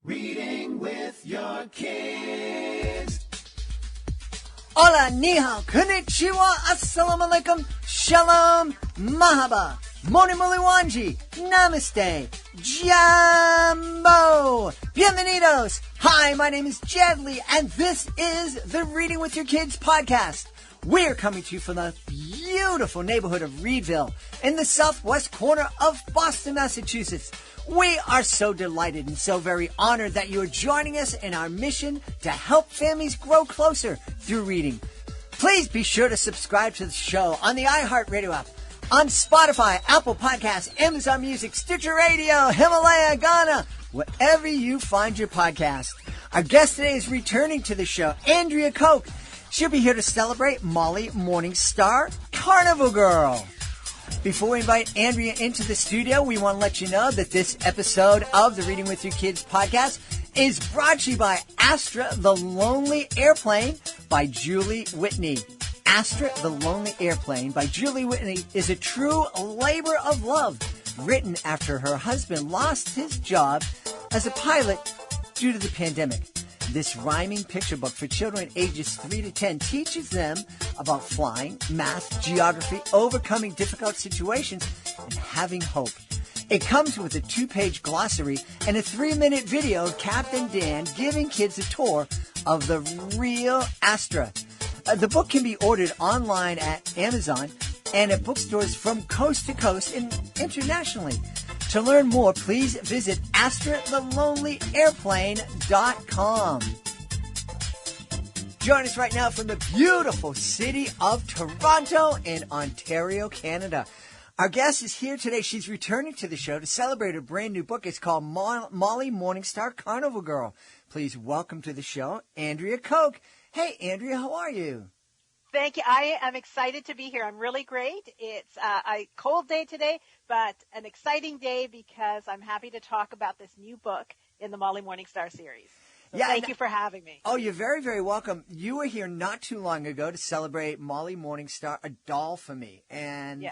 Reading with your kids. Hola, ni hao, konnichiwa, assalamu alaikum, shalom, mahaba, moni muli wanji, namaste, jambo, bienvenidos. Hi, my name is Jedley, and this is the Reading with Your Kids podcast. We're coming to you from the beautiful neighborhood of Reedville in the southwest corner of Boston, Massachusetts. We are so delighted and so very honored that you are joining us in our mission to help families grow closer through reading. Please be sure to subscribe to the show on the iHeartRadio app, on Spotify, Apple Podcasts, Amazon Music, Stitcher Radio, Himalaya, Ghana, wherever you find your podcast. Our guest today is returning to the show, Andrea Coke. She'll be here to celebrate Molly Morningstar Carnival Girl. Before we invite Andrea into the studio, we want to let you know that this episode of the Reading with Your Kids podcast is brought to you by Astra, the Lonely Airplane by Julie Whitney. Astra, the Lonely Airplane by Julie Whitney is a true labor of love, written after her husband lost his job as a pilot due to the pandemic. This rhyming picture book for children ages 3 to 10 teaches them about flying, math, geography, overcoming difficult situations, and having hope. It comes with a 2-page glossary and a 3-minute video of Captain Dan giving kids a tour of the real Astra. The book can be ordered online at Amazon and at bookstores from coast to coast and internationally. To learn more, please visit AstraTheLonelyAirplane.com. Join us right now from the beautiful city of Toronto in Ontario, Canada. Our guest is here today. She's returning to the show to celebrate a brand new book. It's called Molly Morningstar Carnival Girl. Please welcome to the show, Andrea Coke. Hey, Andrea, how are you? Thank you. I am excited to be here. I'm really great. It's a cold day today, but an exciting day because I'm happy to talk about this new book in the Molly Morningstar series. So thank you for having me. Oh, you're very, very welcome. You were here not too long ago to celebrate Molly Morningstar, A Doll for Me. And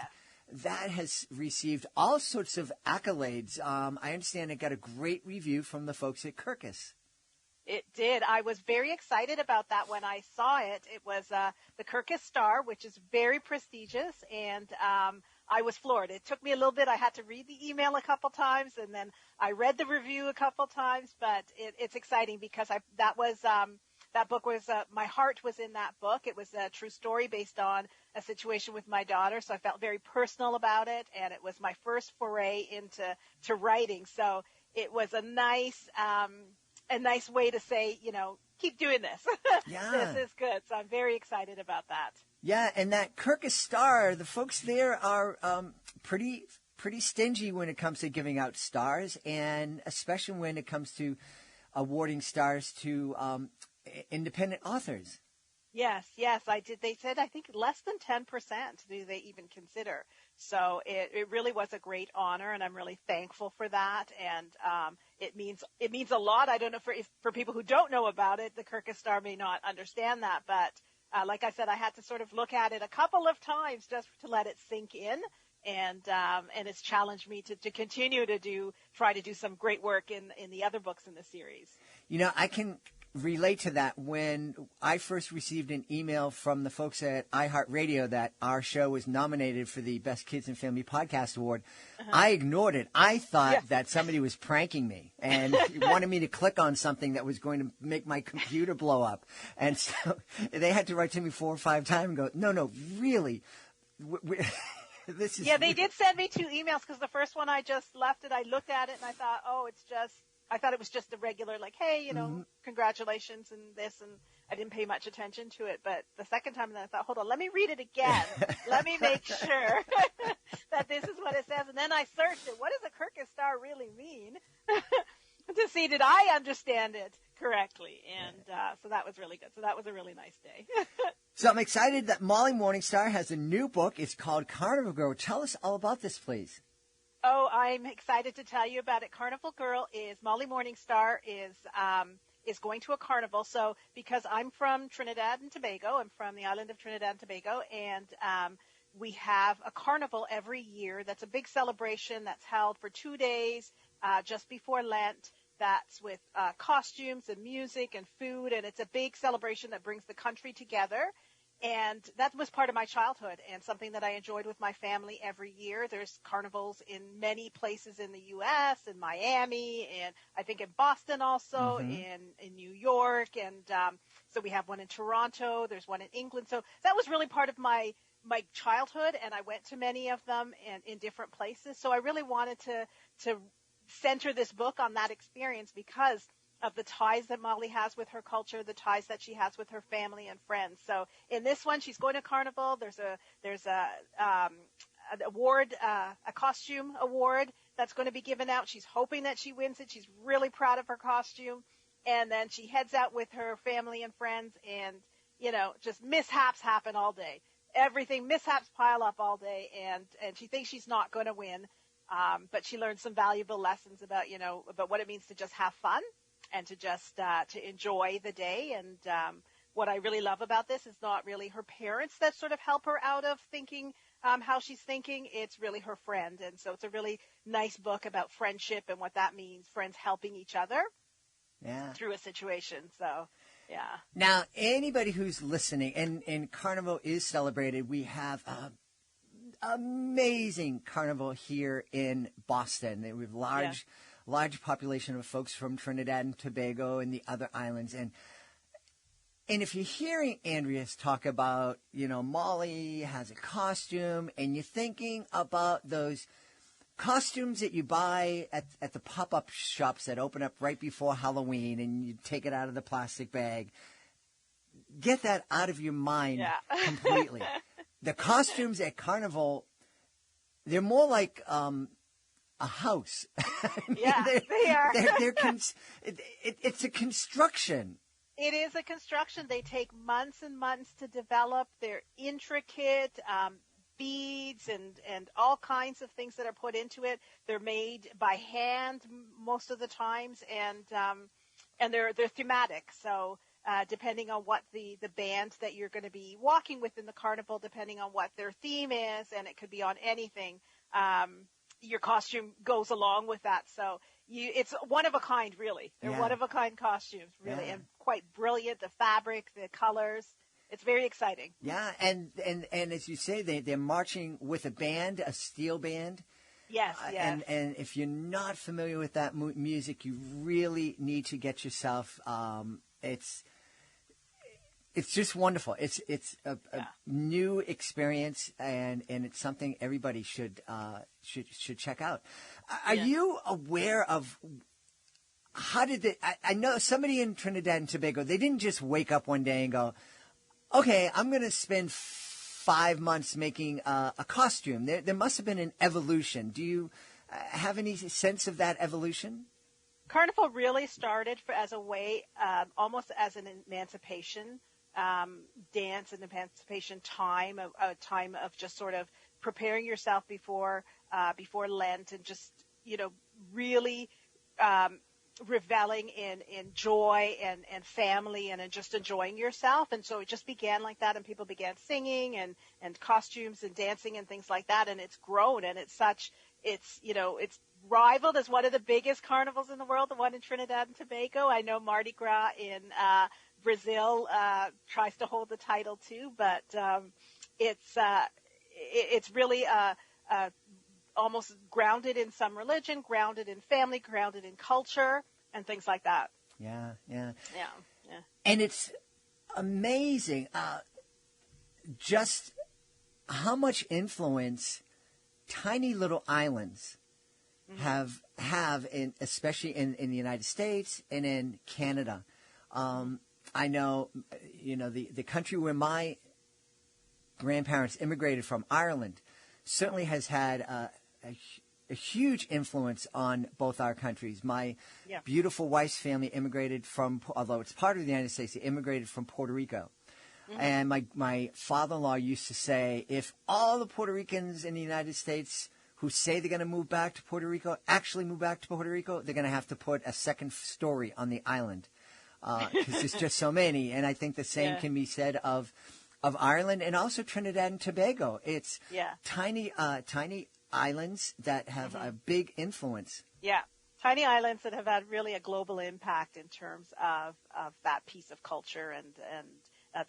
that has received all sorts of accolades. I understand it got a great review from the folks at Kirkus. It did. I was very excited about that when I saw it. It was the Kirkus Star, which is very prestigious, and I was floored. It took me a little bit. I had to read the email a couple times, and then I read the review a couple times, but it's exciting because that book was, my heart was in that book. It was a true story based on a situation with my daughter, so I felt very personal about it, and it was my first foray into writing, so it was a nice way to say, keep doing this. Yeah. This is good. So I'm very excited about that. Yeah, and that Kirkus Star, the folks there are pretty stingy when it comes to giving out stars, and especially when it comes to awarding stars to independent authors. Yes, I did. They said, I think less than 10% do they even consider. So it really was a great honor, and I'm really thankful for that. And it means a lot. I don't know for people who don't know about it, the Kirkus Star may not understand that, but like I said, I had to sort of look at it a couple of times just to let it sink in. And it's challenged me to continue to try to do some great work in the other books in the series. I can relate to that. When I first received an email from the folks at iHeartRadio that our show was nominated for the Best Kids and Family Podcast Award, I ignored it. I thought that somebody was pranking me and wanted me to click on something that was going to make my computer blow up. And so they had to write to me 4 or 5 times and go, no, really. This is they did send me 2 emails because the first one I just left it. I looked at it and I thought, I thought it was just a regular, like, hey, congratulations and this, and I didn't pay much attention to it. But the second time, then I thought, hold on, let me read it again. Let me make sure that this is what it says. And then I searched it. What does a Kirkus Star really mean? To see, did I understand it correctly? And so that was really good. So that was a really nice day. So I'm excited that Molly Morningstar has a new book. It's called Carnival Girl. Tell us all about this, please. Oh, I'm excited to tell you about it. Molly Morningstar is going to a carnival. So because I'm from Trinidad and Tobago, I'm from the island of Trinidad and Tobago, and we have a carnival every year. That's a big celebration that's held for 2 days just before Lent. that's with costumes and music and food, and it's a big celebration that brings the country together. And that was part of my childhood and something that I enjoyed with my family every year. There's carnivals in many places in the U.S., in Miami, and I think in Boston also, in New York. And so we have one in Toronto. There's one in England. So that was really part of my childhood, and I went to many of them and in different places. So I really wanted to center this book on that experience because of the ties that Molly has with her culture, the ties that she has with her family and friends. So in this one, she's going to Carnival. There's an award, a costume award that's going to be given out. She's hoping that she wins it. She's really proud of her costume. And then she heads out with her family and friends, and, just mishaps happen all day. Mishaps pile up all day, and she thinks she's not going to win. But she learned some valuable lessons about what it means to just have fun and to just to enjoy the day. And what I really love about this is not really her parents that sort of help her out of thinking how she's thinking. It's really her friend. And so it's a really nice book about friendship and what that means, friends helping each other through a situation. So, yeah. Now, anybody who's listening, and Carnival is celebrated, we have amazing Carnival here in Boston. We have large population of folks from Trinidad and Tobago and the other islands. And if you're hearing Andrea talk about, Molly has a costume, and you're thinking about those costumes that you buy at the pop-up shops that open up right before Halloween, and you take it out of the plastic bag, get that out of your mind completely. The costumes at Carnival, they're more like a house. They are. It's a construction. It is a construction. They take months and months to develop. They're intricate beads and all kinds of things that are put into it. They're made by hand most of the times, and they're thematic. So depending on what the band that you're going to be walking with in the carnival, depending on what their theme is, and it could be on anything. Your costume goes along with that. So it's one of a kind, really. They're one of a kind costumes, really, and quite brilliant. The fabric, the colors. It's very exciting. Yeah, and as you say, they're marching with a band, a steel band. Yes, yes. And if you're not familiar with that music, you really need to get yourself. It's just wonderful. It's a new experience, and it's something everybody should check out. Are you aware of how did it? I know somebody in Trinidad and Tobago. They didn't just wake up one day and go, "Okay, I'm going to spend 5 months making a costume." There must have been an evolution. Do you have any sense of that evolution? Carnival really started as a way, almost as an emancipation dance and emancipation time, a time of just sort of preparing yourself before Lent, and just really reveling in joy and family and in just enjoying yourself. And so it just began like that, and people began singing and costumes and dancing and things like that, and it's grown, and it's rivaled as one of the biggest carnivals in the world, the one in Trinidad and Tobago. I know Mardi Gras in Brazil tries to hold the title too, but it's really almost grounded in some religion, grounded in family, grounded in culture, and things like that. Yeah. And it's amazing just how much influence tiny little islands have especially in the United States and in Canada. I know, the country where my grandparents immigrated from, Ireland, certainly has had a huge influence on both our countries. My beautiful wife's family immigrated from, although it's part of the United States, they immigrated from Puerto Rico. Mm-hmm. And my father-in-law used to say, if all the Puerto Ricans in the United States who say they're going to move back to Puerto Rico actually move back to Puerto Rico, they're going to have to put a second story on the island because there's just so many. And I think the same can be said of Ireland and also Trinidad and Tobago. It's tiny islands that have a big influence. Yeah, tiny islands that have had really a global impact in terms of that piece of culture and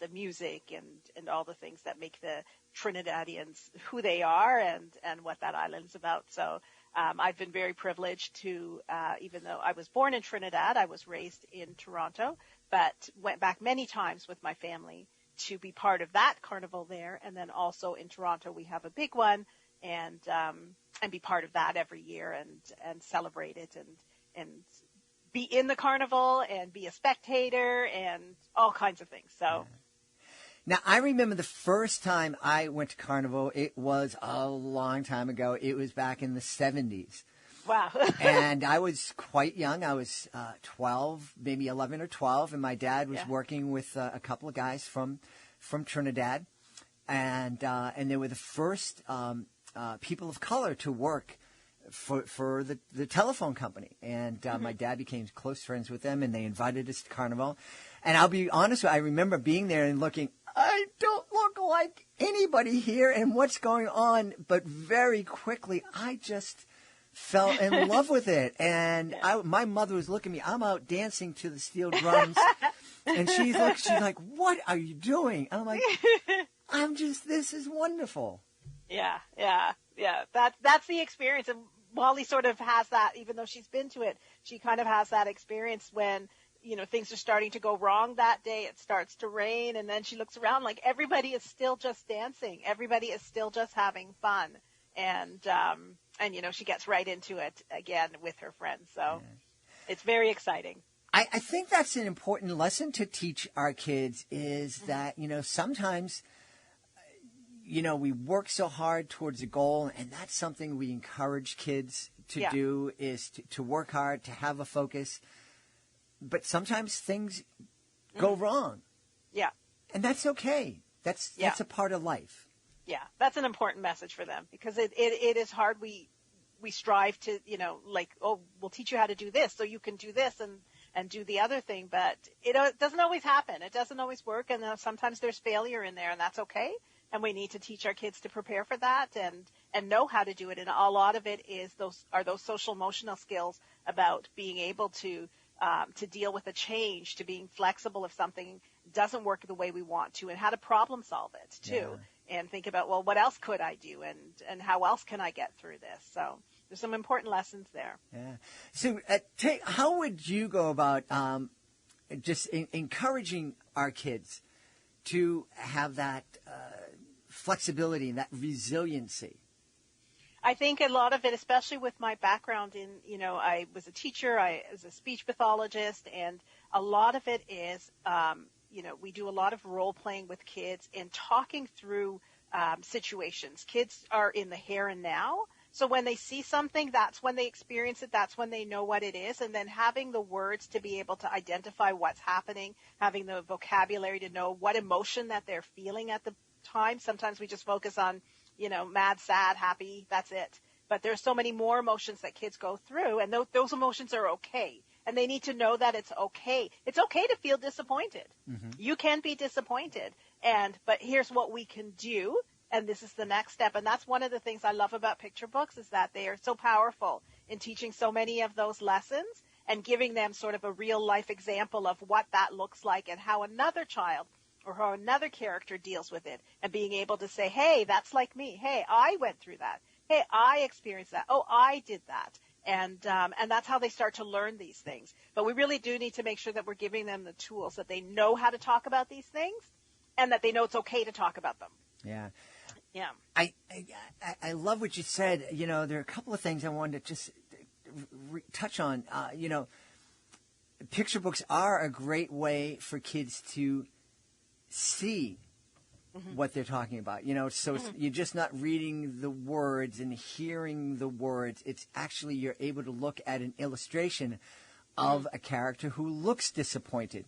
the music and all the things that make the Trinidadians who they are and what that island is about. So I've been very privileged to, even though I was born in Trinidad, I was raised in Toronto, but went back many times with my family to be part of that carnival there. And then also in Toronto, we have a big one, and be part of that every year and celebrate it and be in the carnival and be a spectator and all kinds of things. So. Now, I remember the first time I went to Carnival, it was a long time ago. It was back in the 70s. Wow. And I was quite young. I was 12, maybe 11 or 12, and my dad was working with a couple of guys from Trinidad. And they were the first people of color to work for the telephone company. And my dad became close friends with them, and they invited us to Carnival. And I'll be honest with you, I remember being there and looking, I don't look like anybody here and what's going on. But very quickly, I just fell in love with it. And my mother was looking at me. I'm out dancing to the steel drums. And she's like, what are you doing? And I'm like, this is wonderful. Yeah. That's the experience. And Molly sort of has that, even though she's been to it, she kind of has that experience when, things are starting to go wrong that day. It starts to rain, and then she looks around like everybody is still just dancing. Everybody is still just having fun. And she gets right into it again with her friends. So it's very exciting. I think that's an important lesson to teach our kids is that, sometimes, we work so hard towards a goal, and that's something we encourage kids to do is to work hard, to have a focus. But sometimes things go wrong. Yeah. And that's okay. That's a part of life. Yeah. That's an important message for them because it is hard. We strive to, we'll teach you how to do this so you can do this and do the other thing. But it doesn't always happen. It doesn't always work. And sometimes there's failure in there, and that's okay. And we need to teach our kids to prepare for that and know how to do it. And a lot of it is those social emotional skills about being able to deal with a change, to being flexible if something doesn't work the way we want to, and how to problem solve it too, and think about, well, what else could I do, and how else can I get through this? So there's some important lessons there. Yeah. So how would you go about just encouraging our kids to have that flexibility and that resiliency? I think a lot of it, especially with my background in, I was a teacher, I was a speech pathologist, and a lot of it is, we do a lot of role playing with kids and talking through situations. Kids are in the here and now. So when they see something, that's when they experience it. That's when they know what it is. And then having the words to be able to identify what's happening, having the vocabulary to know what emotion that they're feeling at the time. Sometimes we just focus on, mad, sad, happy, that's it. But there's so many more emotions that kids go through, and those emotions are okay. And they need to know that it's okay. It's okay to feel disappointed. Mm-hmm. You can be disappointed, but here's what we can do, and this is the next step. And that's one of the things I love about picture books is that they are so powerful in teaching so many of those lessons and giving them sort of a real-life example of what that looks like and how another child or how another character deals with it, and being able to say, hey, that's like me. Hey, I went through that. Hey, I experienced that. Oh, I did that. And that's how they start to learn these things. But we really do need to make sure that we're giving them the tools, that they know how to talk about these things and that they know it's okay to talk about them. Yeah. Yeah. I love what you said. There are a couple of things I wanted to just touch on. Picture books are a great way for kids to see what they're talking about, so you're just not reading the words and hearing the words. It's actually, you're able to look at an illustration of a character who looks disappointed.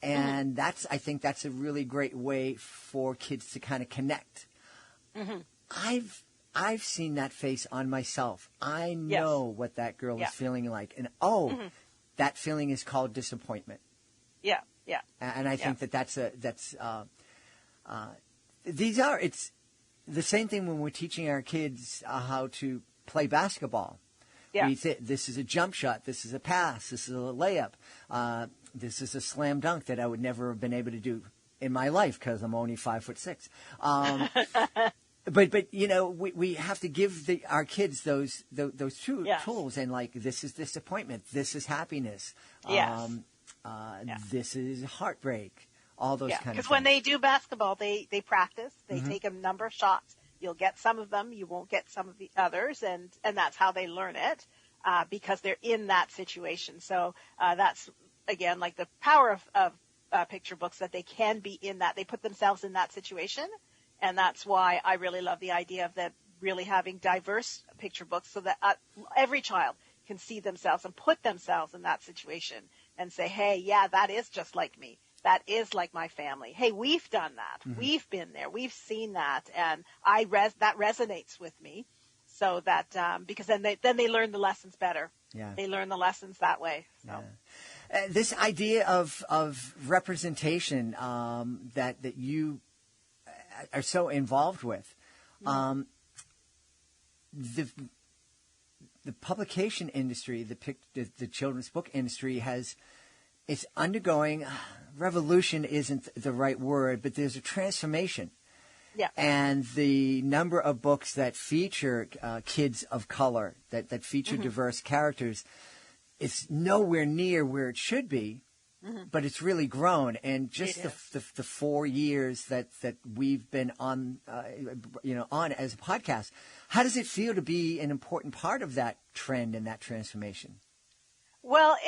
And I think that's a really great way for kids to kind of connect. I've seen that face on myself. I know what that girl is feeling like. And that feeling is called disappointment. Yeah. Yeah. And I think it's the same thing when we're teaching our kids how to play basketball. Yeah. We say this is a jump shot, this is a pass, this is a layup, this is a slam dunk that I would never have been able to do in my life because I'm only 5'6". But you know, we have to give our kids those Yes. tools, and like, this is disappointment, this is happiness, Yes. this is heartbreak, all those kind of things. Because when they do basketball, they practice, they take a number of shots. You'll get some of them, you won't get some of the others, and that's how they learn it, because they're in that situation. So that's, again, like the power of picture books, that they can be in that. They put themselves in that situation, and that's why I really love the idea of them really having diverse picture books, so that every child can see themselves and put themselves in that situation and say, hey, yeah, that is just like me. That is like my family. Hey, we've done that. Mm-hmm. We've been there. We've seen that, and that resonates with me. So that because then they learn the lessons better. Yeah. They learn the lessons that way. So. Yeah. This idea of representation that you are so involved with, the publication industry, the children's book industry it's undergoing, revolution isn't the right word, but there's a transformation. Yeah. And the number of books that feature kids of color, that feature diverse characters, it's nowhere near where it should be, but it's really grown. And just the 4 years that we've been on as a podcast, how does it feel to be an important part of that trend and that transformation? Well,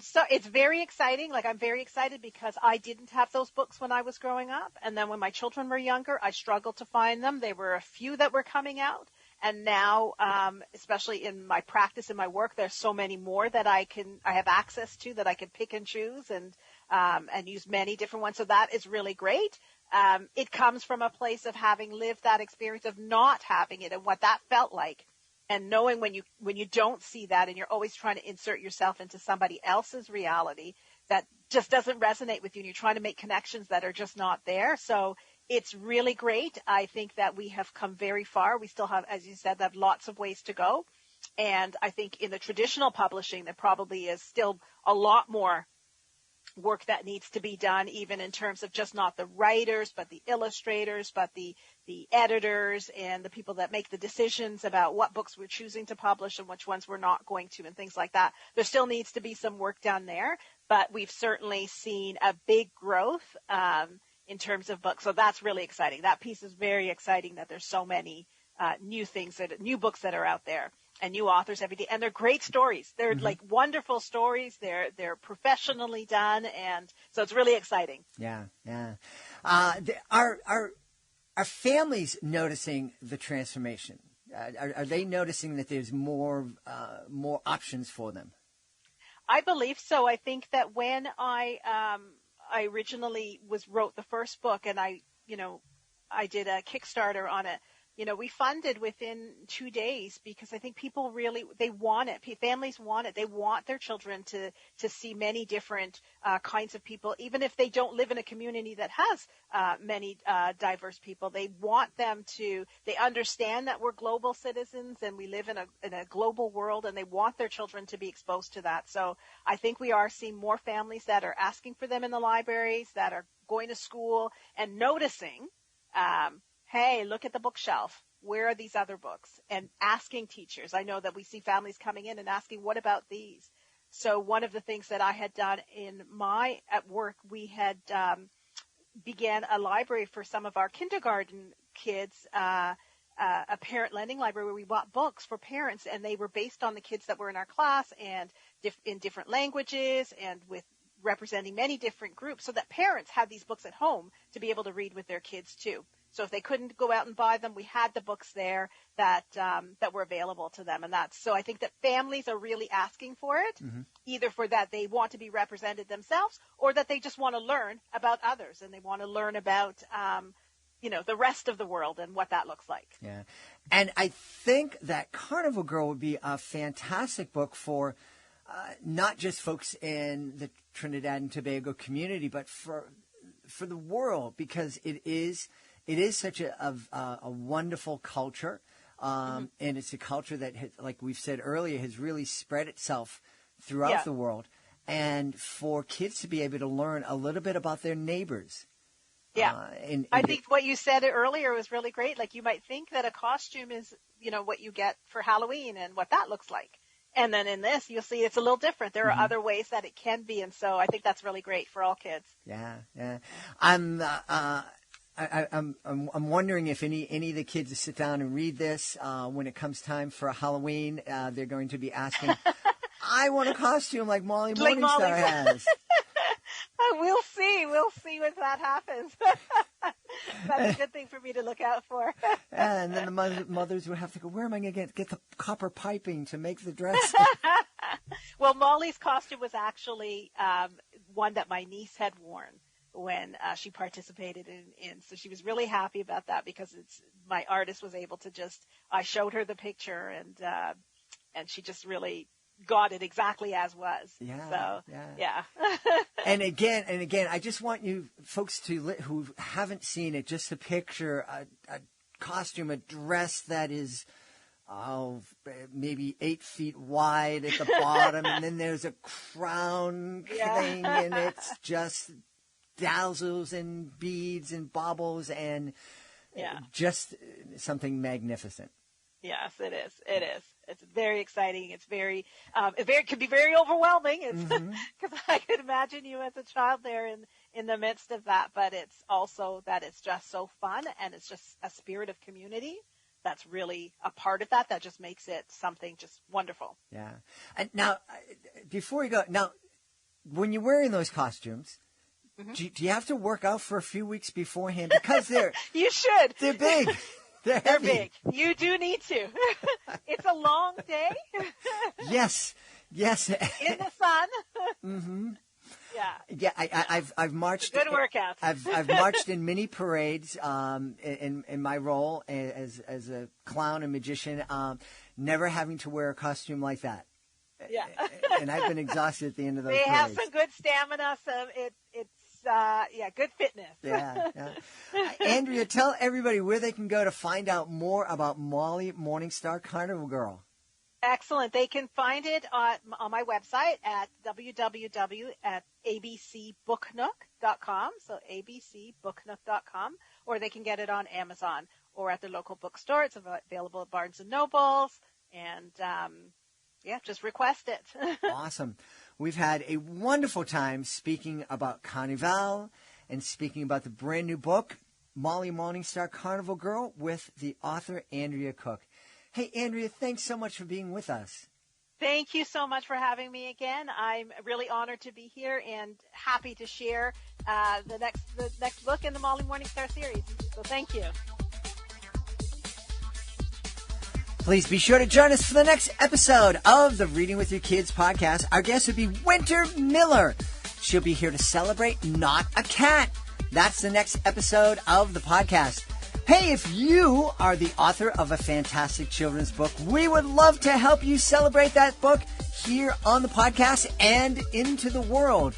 so it's very exciting. Like, I'm very excited because I didn't have those books when I was growing up. And then when my children were younger, I struggled to find them. There were a few that were coming out. And now, especially in my practice and my work, there's so many more that I have access to, that I can pick and choose and use many different ones. So that is really great. It comes from a place of having lived that experience of not having it and what that felt like. And knowing when you don't see that, and you're always trying to insert yourself into somebody else's reality that just doesn't resonate with you, and you're trying to make connections that are just not there. So it's really great. I think that we have come very far. We still have, as you said, have lots of ways to go. And I think in the traditional publishing, there probably is still a lot more work that needs to be done, even in terms of just not the writers, but the illustrators, but the editors and the people that make the decisions about what books we're choosing to publish and which ones we're not going to, and things like that. There still needs to be some work done there, but we've certainly seen a big growth in terms of books. So that's really exciting. That piece is very exciting, that there's so many new books that are out there. And new authors every day, and they're great stories. They're like wonderful stories. They're professionally done, and so it's really exciting. Yeah. Are families noticing the transformation? Are they noticing that there's more options for them? I believe so. I think that when I originally wrote the first book, and I did a Kickstarter on it. We funded within 2 days, because I think people they want it. Families want it. They want their children to see many different kinds of people, even if they don't live in a community that has many diverse people. They want them they understand that we're global citizens and we live in a global world, and they want their children to be exposed to that. So I think we are seeing more families that are asking for them in the libraries, that are going to school and noticing, hey, look at the bookshelf. Where are these other books? And asking teachers. I know that we see families coming in and asking, what about these? So one of the things that I had done at work, we had began a library for some of our kindergarten kids, a parent lending library where we bought books for parents, and they were based on the kids that were in our class and in different languages and with representing many different groups, so that parents had these books at home to be able to read with their kids too. So if they couldn't go out and buy them, we had the books there that were available to them. And so I think that families are really asking for it, either for that they want to be represented themselves, or that they just want to learn about others, and they want to learn about, the rest of the world and what that looks like. Yeah. And I think that Carnival Girl would be a fantastic book for not just folks in the Trinidad and Tobago community, but for the world, because it is such a wonderful culture. And it's a culture that, like we've said earlier, has really spread itself throughout the world. And for kids to be able to learn a little bit about their neighbors. Yeah. I think what you said earlier was really great. Like, you might think that a costume is, what you get for Halloween and what that looks like. And then in this, you'll see it's a little different. There are other ways that it can be. And so I think that's really great for all kids. Yeah. I'm wondering if any of the kids that sit down and read this, when it comes time for Halloween, they're going to be asking, I want a costume like Molly Morningstar has. We'll see if that happens. That's a good thing for me to look out for. And then the mothers would have to go, where am I going to get the copper piping to make the dress? Well, Molly's costume was actually one that my niece had worn when she participated in. So she was really happy about that, because my artist was able to I showed her the picture, and she just really got it exactly as was. Yeah. And again, I just want you folks who haven't seen it, just to picture a costume, a dress that is maybe 8 feet wide at the bottom, and then there's a crown thing, and it's just dazzles and beads and baubles and just something magnificent. Yes, it is. It's very exciting. It's it could be very overwhelming. It's because I could imagine you as a child there in the midst of that. But it's also that it's just so fun, and it's just a spirit of community that's really a part of that just makes it something just wonderful. Yeah. And now, before you go, when you're wearing those costumes, do you have to work out for a few weeks beforehand? Because you should. They're big. They're big. You do need to. It's a long day. Yes. In the sun. Yeah. I've marched. Good workout. I've marched in many parades. In my role as a clown and magician, never having to wear a costume like that. Yeah. And I've been exhausted at the end of those parades. They have some good stamina. It's good fitness. Yeah. Andrea, tell everybody where they can go to find out more about Molly Morningstar Carnival Girl. Excellent. They can find it on my website at www.abcbooknook.com, so abcbooknook.com, or they can get it on Amazon or at their local bookstore. It's available at Barnes & Nobles, and just request it. Awesome. We've had a wonderful time speaking about Carnival and speaking about the brand new book, Molly Morningstar Carnival Girl, with the author Andrea Coke. Hey, Andrea, thanks so much for being with us. Thank you so much for having me again. I'm really honored to be here and happy to share the next book in the Molly Morningstar series. So thank you. Please be sure to join us for the next episode of the Reading with Your Kids podcast. Our guest will be Winter Miller. She'll be here to celebrate Not a Cat. That's the next episode of the podcast. Hey, if you are the author of a fantastic children's book, we would love to help you celebrate that book here on the podcast and into the world.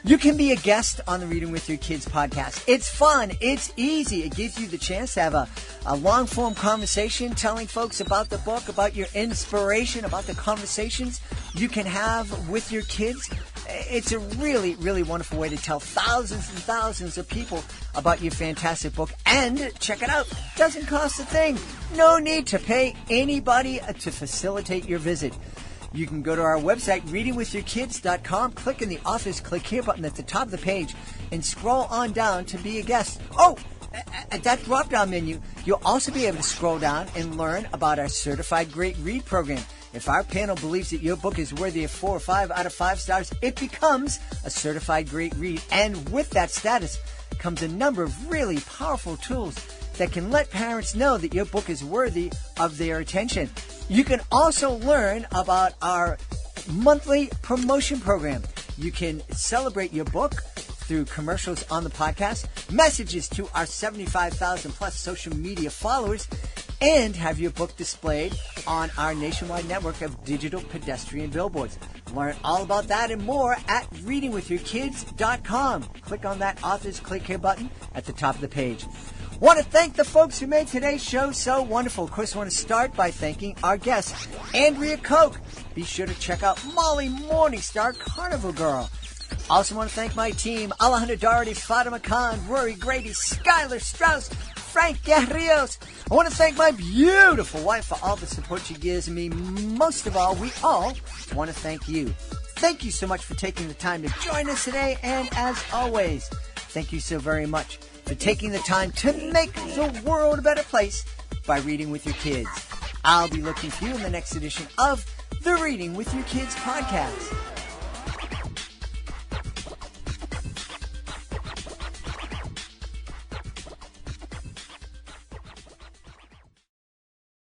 You can be a guest on the Reading with Your Kids podcast. It's fun. It's easy. It gives you the chance to have a long-form conversation, telling folks about the book, about your inspiration, about the conversations you can have with your kids. It's a really, really wonderful way to tell thousands and thousands of people about your fantastic book. And check it out. Doesn't cost a thing. No need to pay anybody to facilitate your visit. You can go to our website, readingwithyourkids.com, click in the Authors Click Here button at the top of the page, and scroll on down to be a guest. Oh, at that drop-down menu, you'll also be able to scroll down and learn about our Certified Great Read program. If our panel believes that your book is worthy of 4 or 5 out of 5 stars, it becomes a Certified Great Read. And with that status comes a number of really powerful tools that can let parents know that your book is worthy of their attention. You can also learn about our monthly promotion program. You can celebrate your book through commercials on the podcast, messages to our 75,000 plus social media followers, and have your book displayed on our nationwide network of digital pedestrian billboards. Learn all about that and more at readingwithyourkids.com. Click on that Authors Click Here button at the top of the page. Want to thank the folks who made today's show so wonderful. Of course, I want to start by thanking our guest, Andrea Coke. Be sure to check out Molly Morningstar Carnival Girl. Also want to thank my team, Alejandra Doherty, Fatima Khan, Rory Grady, Skylar Strauss, Frank Guerrillos. I want to thank my beautiful wife for all the support she gives me. Most of all, we all want to thank you. Thank you so much for taking the time to join us today. And as always, thank you so very much for taking the time to make the world a better place by reading with your kids. I'll be looking for you in the next edition of the Reading with Your Kids podcast.